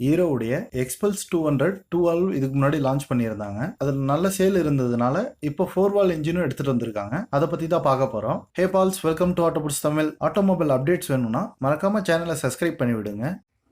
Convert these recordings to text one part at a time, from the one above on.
ஹீரோவுடைய Xpulse 200 212 இதுக்கு முன்னாடி launch பண்ணியிருந்தாங்க. அதில் நல்ல சேல் இருந்ததுனால இப்போ 4-valve இன்ஜினும் எடுத்துட்டு வந்திருக்காங்க. அதை பத்தி தான் பார்க்க போறோம். ஹே பால்ஸ், வெல்கம் டு ஆட்டோபுட்ஸ் தமிழ். ஆட்டோமொபைல் அப்டேட்ஸ் வேணும்னா மறக்காம சேனலை சப்ஸ்கிரைப் பண்ணி விடுங்க.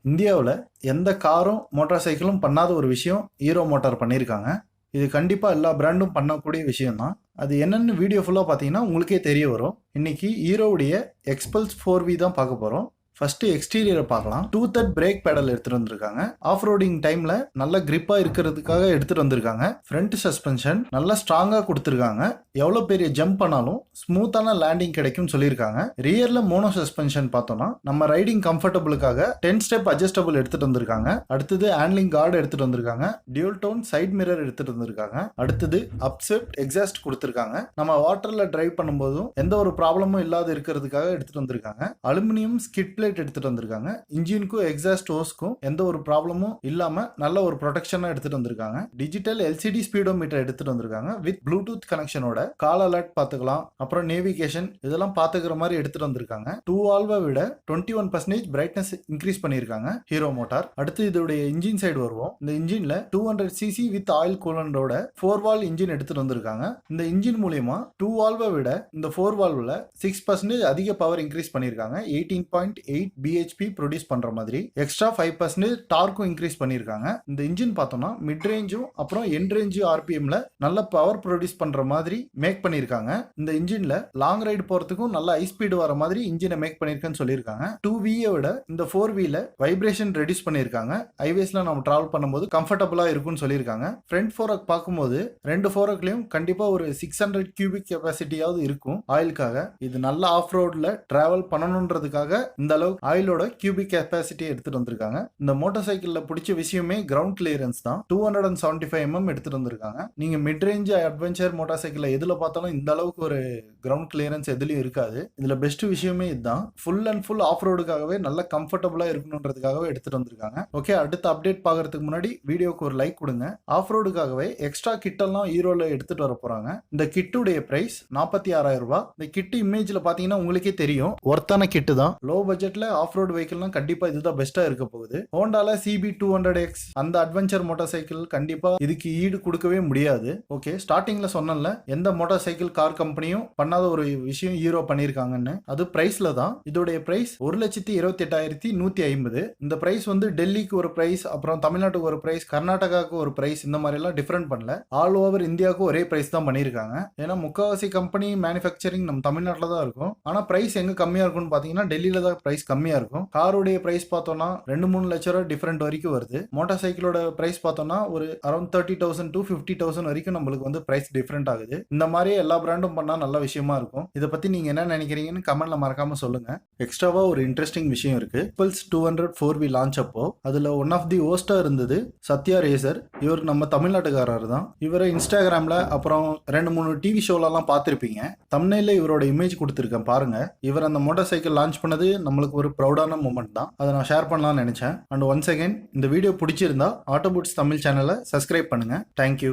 இந்தியாவில் எந்த காரும் மோட்டார் சைக்கிளும் பண்ணாத ஒரு விஷயம் ஹீரோ மோட்டார் பண்ணியிருக்காங்க. இது கண்டிப்பாக எல்லா பிராண்டும் பண்ணக்கூடிய விஷயம் தான். அது என்னென்னு வீடியோ ஃபுல்லாக பார்த்தீங்கன்னா உங்களுக்கே தெரிய வரும். இன்னைக்கு ஹீரோவுடைய Xpulse 4V தான் பார்க்க போகிறோம். ஃபர்ஸ்ட் எக்ஸ்டீரியரை பார்க்கலாம். 2/3 பிரேக் பேடல் எடுத்துட்டு வந்திருக்காங்க. ஆஃப் ரோடிங் டைம்ல நல்ல கிரிப்பா இருக்கிறதுக்காக எடுத்துட்டு வந்திருக்காங்க. ஃப்ரண்ட் சஸ்பென்ஷன் நல்லா ஸ்ட்ராங்கா கொடுத்துருக்காங்க. எவ்வளவு பெரிய ஜம்ப் பண்ணாலும் ஸ்மூத்தான லேண்டிங் கிடைக்கும் சொல்லியிருக்காங்க. ரியர்ல மோனோ சஸ்பென்ஷன் பார்த்தோம்னா நம்ம ரைடிங் கம்ஃபர்டபுளுக்காக 10 ஸ்டெப் அட்ஜஸ்டபிள் எடுத்துட்டு வந்திருக்காங்க. அடுத்தது ஹேண்ட்லிங் கார்டு எடுத்துட்டு வந்திருக்காங்க. டியூல் டோன் சைட் மிரர் எடுத்துட்டு வந்திருக்காங்க. அடுத்தது அப்செப்ட் எக்ஸாஸ்ட் கொடுத்துருக்காங்க. நம்ம வாட்டர்ல டிரைவ் பண்ணும்போதும் எந்த ஒரு ப்ராப்ளமும் இல்லாத இருக்கிறதுக்காக எடுத்துட்டு வந்திருக்காங்க. அலுமினியம் ஸ்கிட் எடுத்துட்டு வந்திருக்காங்க. இன்ஜினுக்கும் எக்ஸாஸ்ட் ஹோஸ்க்கும் எந்த ஒரு ப்ராப்ளமும் இல்லாம நல்ல ஒரு ப்ரொடெக்ஷனா எடுத்துட்டு வந்திருக்காங்க. டிஜிட்டல் எல்சிடி ஸ்பீடோமீட்டர் எடுத்துட்டு வந்திருக்காங்க. வித் ப்ளூடூத் கனெக்ஷனோட கால் அலர்ட் பாத்துக்கலாம், அப்புறம் நேவிகேஷன் இதெல்லாம் பாத்துக்கிற மாதிரி எடுத்துட்டு வந்திருக்காங்க. 2-valve விட 21% பிரைட்னஸ் இன்க்ரீஸ் பண்ணிருக்காங்க ஹீரோ மோட்டார். அடுத்து இதோடைய இன்ஜின் சைடு வருவோம். இந்த இன்ஜின்ல 200cc வித் ஆயில் கூலண்டோட 4-valve இன்ஜின் எடுத்துட்டு வந்திருக்காங்க. இந்த இன்ஜின் மூலமா 2-valve விட இந்த 4-valveல 6% அதிக பவர் இன்க்ரீஸ் பண்ணிருக்காங்க. 18.8 bhp ப்ரொடியூஸ் பண்ற மாதிரி எக்ஸ்ட்ரா 5% டார்க்கும் இன்க்ரீஸ் பண்ணிருக்காங்க. இந்த இன்ஜின் பார்த்தோம்னா மிட் ரேஞ்சும் அப்புறம் எண்ட் ரேஞ்சு ஆர்பிஎம்ல நல்ல பவர் ப்ரொடியூஸ் பண்ற மாதிரி மேக் பண்ணிருக்காங்க. இந்த இன்ஜின்ல லாங் ரைடு போறதுக்கும் நல்ல ஹை ஸ்பீடு வர மாதிரி இன்ஜினை மேக் பண்ணிருக்கேன்னு சொல்லியிருக்காங்க. 2V விட இந்த 4Vல வைப்ரேஷன் ரெடியூஸ் பண்ணிருக்காங்க. ஹைவேஸ்ல நம்ம டிராவல் பண்ணும்போது கம்ஃபர்டபுளா இருக்கும்னு சொல்லியிருக்காங்க. ஃப்ரண்ட் ஃபோரக் பார்க்கும்போது ரெண்டு ஃபோரக்லயும் கண்டிப்பா ஒரு 600 கியூபிக் கெப்பாசிட்டியாவது இருக்கும் ஆயிலுக்காக. இது நல்ல ஆஃப் ரோட்ல டிராவல் பண்ணணும்ன்றதுக்காக இந்த அளவு ஆயிலோட கியூபிக் கெப்பாசிட்டி எடுத்துட்டு வந்திருக்காங்க. இந்த மோட்டார் சைக்கிள்ல பிடிச்ச விஷயமே கிரவுண்ட் கிளியரன்ஸ் தான். 275 mm எடுத்துட்டு வந்திருக்காங்க. நீங்க மிட் ரேஞ்ச் அட்வென்ச்சர் மோட்டார் சைக்கிள்ல எதுல பார்த்தாலும் இந்த அளவுக்கு ஒரு கிரவுண்ட் கிளியரன்ஸ் எதுலயும் இருக்காது. இதுல பெஸ்ட் விஷயமே இதுதான். ஃபுல் அண்ட் ஃபுல் ஆஃப் ரோடுக்காகவே நல்ல கம்ஃபர்டபுளா இருக்கணும்ன்றதுக்காகவே எடுத்துட்டு வந்திருக்காங்க. ஓகே, அடுத்த அப்டேட் பாக்குறதுக்கு முன்னாடி வீடியோக்கு ஒரு லைக் கொடுங்க. ஆஃப் ரோடுக்காகவே எக்ஸ்ட்ரா கிட் எல்லாம் ஹீரோல எடுத்துட்டு வர போறாங்க. இந்த கிட்டுடைய பிரைஸ் 46,000 ரூபாய். இந்த கிட் இமேஜ்ல பாத்தீங்கன்னா உங்களுக்கே தெரியும், ஒர்த்தான கிட்டு தான். லோ பட்ஜெட்ல ஆஃப் ரோடு வெஹிக்கிள்னா கண்டிப்பா இதுதான் பெஸ்டா இருக்க போகுது. ஹோண்டால CB200X அந்த அட்வென்ச்சர் மோட்டார் சைக்கிள் கண்டிப்பா இதுக்கு ஈடு கொடுக்கவே முடியாது. ஓகே, ஸ்டார்டிங்ல சொன்னல எந்த மோட்டார் சைக்கிள் கார் கம்பெனியும் பண்ணாத ஒரு விஷயம் ஹீரோ பண்ணிருக்காங்கன்னு. அது பிரைஸ்ல தான். இதோடைய பிரைஸ் 1,28,150. இந்த பிரைஸ் வந்து டெல்லிக்கு ஒரு பிரைஸ், அப்புறம் தமிழ்நாட்டுக்கு ஒரு பிரைஸ், கர்நாடகாவுக்கு ஒரு பிரைஸ், இந்த மாதிரி எல்லாம் டிஃபரெண்ட் பண்ணல. ஆல் ஓவர் இந்தியாவுக்கு ஒரே பிரைஸ் தான் பண்ணிருக்காங்க. ஏன்னா முக்காவாசி கம்பெனி மேனுஃபேக்சரிங் நம்ம தமிழ்நாட்டில் தான் இருக்கும். ஆனா பிரைஸ் எங்க கம்மியா இருக்கும்னு பாத்தீங்கன்னா டெல்லியில தான் பிரைஸ் கம்மியா இருக்கும். காரோடைய பிரைஸ் பார்த்தோம்னா 2-3 லட்சம் ரூபாய் டிஃபரெண்ட் வரைக்கும் வருது. மோட்டார் சைக்கிளோட பிரைஸ் பார்த்தோம்னா ஒரு அரௌண்ட் 30,000 to 50,000 வரைக்கும் நம்மளுக்கு வந்து பிரைஸ் டிஃபரெண்ட் ஆகுது. இந்த மாதிரி எல்லா பிராண்டும் பண்ணா நல்ல விஷயமா இருக்கும். இதை பத்தி நீங்க என்ன நினைக்கிறீங்கன்னு கமெண்ட்ல மறக்காம சொல்லுங்க. எக்ஸ்ட்ராவா ஒரு இன்ட்ரெஸ்டிங் விஷயம் இருக்கு. Xpulse 200 4V லான்ச் அப்போ அதுல ஒன் ஆஃப் தி ஹோஸ்டா இருந்தது சத்யா ரேசர். இவர் நம்ம தமிழ்நாட்டுக்காரர் தான். இவரை இன்ஸ்டாகிராம்ல அப்புறம் 2-3 டிவி ஷோலாம் பார்த்திருப்பீங்க. தம்ப்நெயில்ல இவரோட இமேஜ் கொடுத்திருக்கேன் பாருங்க. இவர் அந்த மோட்டார் சைக்கிள் லான்ச் பண்ணது நம்மளுக்கு ஒரு ப்ரௌடான மூமெண்ட் தான். அதை நான் ஷேர் பண்ணலாம்னு நினைச்சேன். அண்ட் ஒன்ஸ் அகைன் இந்த வீடியோ பிடிச்சிருந்தா ஆட்டோபுட்ஸ் தமிழ் சேனலை சப்ஸ்கிரைப் பண்ணுங்க. தேங்க்யூ.